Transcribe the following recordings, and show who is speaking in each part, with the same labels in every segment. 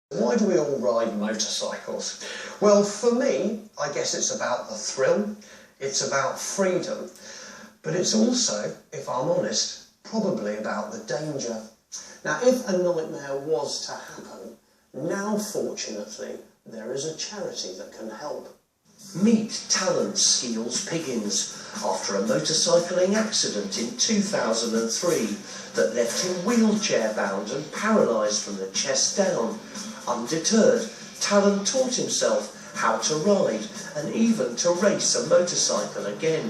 Speaker 1: Why do we all ride motorcycles? Well, for me, I guess it's about the thrill, it's about freedom, but it's also, if I'm honest, probably about the danger. Now, if a nightmare was to happen, now fortunately, there is a charity that can help. Meet Talon Skeels Piggins after a motorcycling accident in 2003 that left him wheelchair-bound and paralysed from the chest down. Undeterred, Talon taught himself how to ride and even to race a motorcycle again.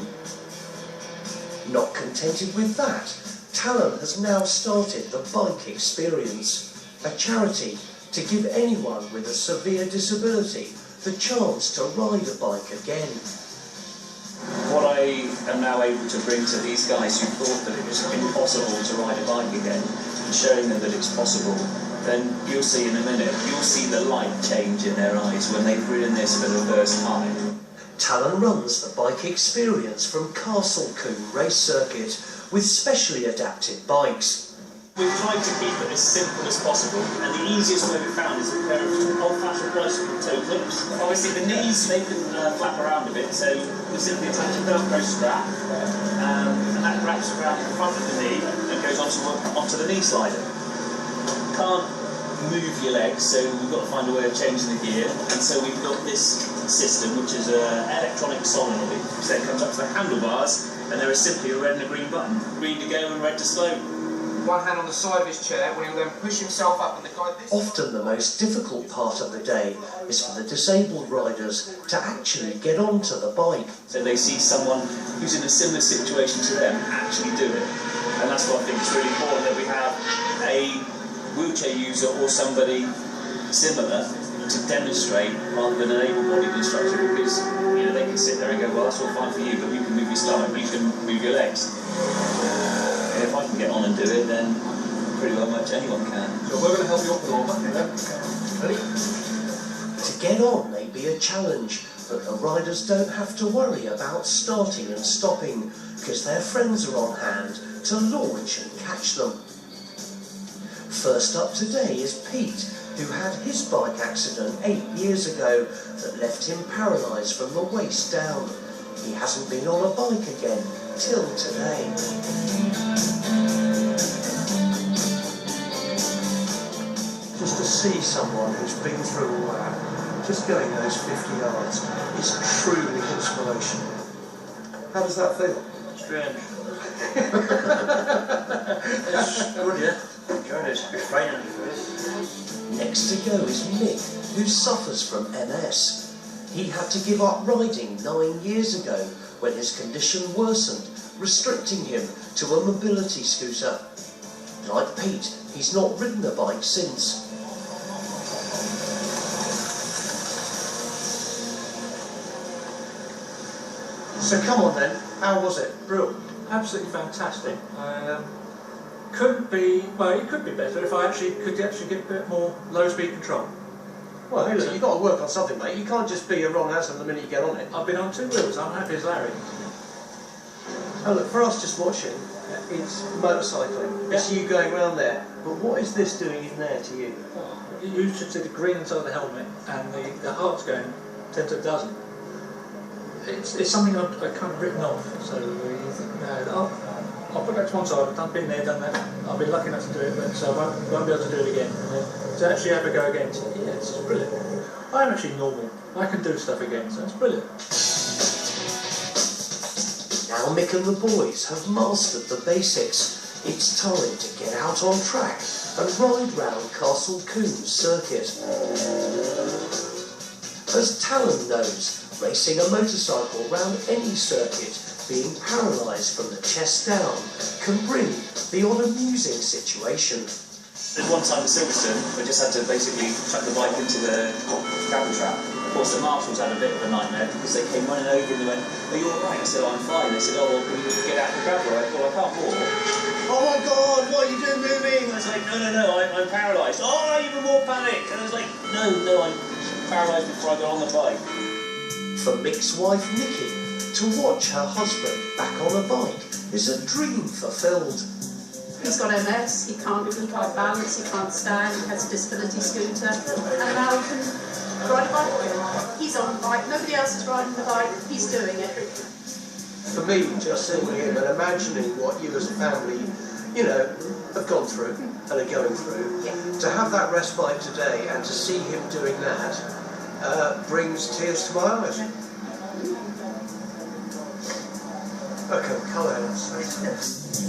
Speaker 1: Not contented with that, Talon has now started the Bike Experience, a charity to give anyone with a severe disability the chance to ride a bike again.
Speaker 2: What I am now able to bring to these guys who thought that it was impossible to ride a bike again, and showing them that it's possible, then you'll see in a minute, you'll see the light change in their eyes when they've ridden this for the first time.
Speaker 1: Talon runs the Bike Experience from Castle Combe Race Circuit with specially adapted bikes.
Speaker 2: We've tried to keep it as simple as possible, and the easiest way we found is a pair of old-fashioned bicycle toe clips. Obviously the knees, they can flap around a bit, so we simply attach a Velcro strap, and that wraps around the front of the knee and goes onto the knee slider. Can't move your legs, so we've got to find a way of changing the gear, and so we've got this system, which is an electronic solenoid, which then comes up to the handlebars, and there is simply a red and a green button, green to go and red to slow.
Speaker 3: One hand on the side of his chair, when he'll then push himself up and the guy...
Speaker 1: Often the most difficult part of the day is for the disabled riders to actually get onto the bike.
Speaker 2: So they see someone who's in a similar situation to them actually do it. And that's what I think is really important, that we have a wheelchair user or somebody similar to demonstrate rather than an able-bodied instructor, because they can sit there and go, well, that's all fine for you, but you can move your stomach, you can move your legs. And if I can get on and do it, then pretty well much anyone can.
Speaker 3: So we're going to help you up with all that. Ready?
Speaker 1: To get on may be a challenge, but the riders don't have to worry about starting and stopping, because their friends are on hand to launch and catch them. First up today is Pete, who had his bike accident 8 years ago that left him paralysed from the waist down. He hasn't been on a bike again till today. Just to see someone who's been through all that, just going those 50 yards, is truly inspirational. How does that feel?
Speaker 2: Strange.
Speaker 3: It's good, yeah.
Speaker 2: It's frightening first.
Speaker 1: Next to go is Mick, who suffers from MS. He had to give up riding 9 years ago when his condition worsened, restricting him to a mobility scooter. Like Pete, he's not ridden a bike since. So come on then, how was it?
Speaker 4: Brilliant, absolutely fantastic. Couldn't be, well, it could be better if I could get a bit more low speed control.
Speaker 1: Well, hey, look, you've got to work on something, mate. You can't just be a Ron Haslam the minute you get on it.
Speaker 4: I've been on 2 wheels, I'm happy as Larry.
Speaker 1: Oh, look, for us just watching, it's motorcycling. It's you going round there. But what is this doing in there to you?
Speaker 4: You should see the green inside the helmet and the heart's going 10 to a dozen. It's something I've kind of written off, so you think, no, I'll put that to one side. I've been there, done that. I'll be lucky enough to do it, but so I won't be able to do it again. And then to actually have a go again, so yeah, it's brilliant. I'm actually normal. I can do stuff again, so it's brilliant.
Speaker 1: Now Mick and the boys have mastered the basics. It's time to get out on track and ride round Castle Combe circuit. As Talon knows, racing a motorcycle round any circuit, being paralysed from the chest down, can bring the odd amusing situation.
Speaker 2: There's one time at Silverstone, we just had to basically chuck the bike into the gravel trap. Of course, the marshals had a bit of a nightmare because they came running over and they went, "Are you alright?" I said, "Oh, I'm fine." They said, "Oh, well, can you get out the gravel?" I thought, "I can't walk." "Oh my God, what are you doing moving?" I was like, No, I'm paralysed." "Oh, even more panic." And I was like, No, I'm paralysed before I got on the bike.
Speaker 1: For Mick's wife Nikki, to watch her husband back on a bike is a dream fulfilled.
Speaker 5: He's got MS, he can't balance, he can't stand, he has a disability scooter, and now he can ride a bike. He's on the bike, nobody else is riding the bike, he's doing it.
Speaker 6: For me, just seeing him and imagining what you as a family, you know, have gone through and are going through, to have that respite today and to see him doing that brings tears to my eyes. Okay, come on.